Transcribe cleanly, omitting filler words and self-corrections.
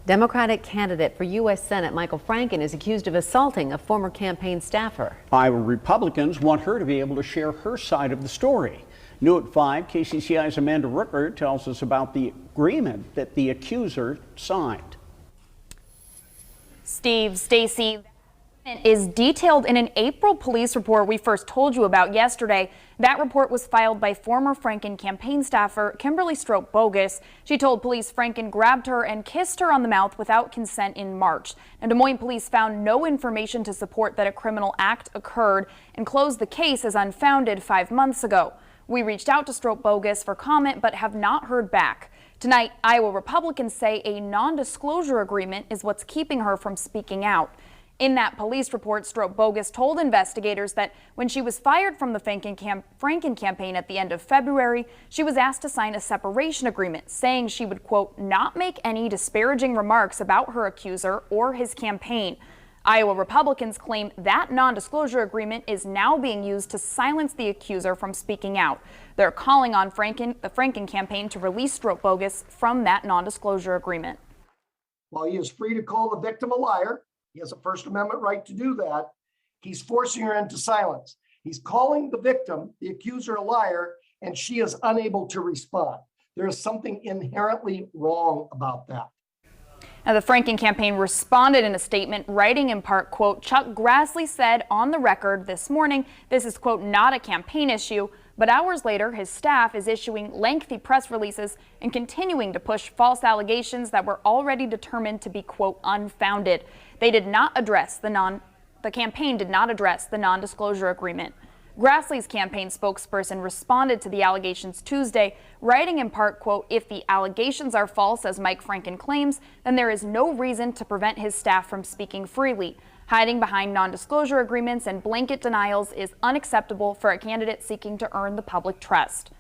Democratic candidate for U.S. Senate Michael Franken is accused of assaulting a former campaign staffer. Iowa Republicans want her to be able to share her side of the story. New at 5, KCCI's Amanda Rooker tells us about the agreement that the accuser signed. Steve, Stacy, is detailed in an April police report we first told you about yesterday. That report was filed by former Franken campaign staffer Kimberly Stroke Bogus. She told police Franken grabbed her and kissed her on the mouth without consent in March. And Des Moines police found no information to support that a criminal act occurred and closed the case as unfounded 5 months ago. We reached out to Stroke Bogus for comment but have not heard back. Tonight, Iowa Republicans say a non-disclosure agreement is what's keeping her from speaking out. In that police report, Stroke Bogus told investigators that when she was fired from the Franken campaign at the end of February, she was asked to sign a separation agreement saying she would, quote, not make any disparaging remarks about her accuser or his campaign. Iowa Republicans claim that non-disclosure agreement is now being used to silence the accuser from speaking out. They're calling on the Franken campaign to release Stroke Bogus from that non-disclosure agreement. While he is free to call the victim a liar, he has a First Amendment right to do that, he's forcing her into silence. He's calling the victim, the accuser, a liar, and she is unable to respond. There is something inherently wrong about that. Now, the Franken campaign responded in a statement, writing in part, quote, Chuck Grassley said on the record this morning, this is, quote, not a campaign issue, but hours later, his staff is issuing lengthy press releases and continuing to push false allegations that were already determined to be, quote, unfounded. They did not address the campaign did not address the non-disclosure agreement. Grassley's campaign spokesperson responded to the allegations Tuesday, writing in part, quote, if the allegations are false, as Mike Franken claims, then there is no reason to prevent his staff from speaking freely. Hiding behind non-disclosure agreements and blanket denials is unacceptable for a candidate seeking to earn the public trust.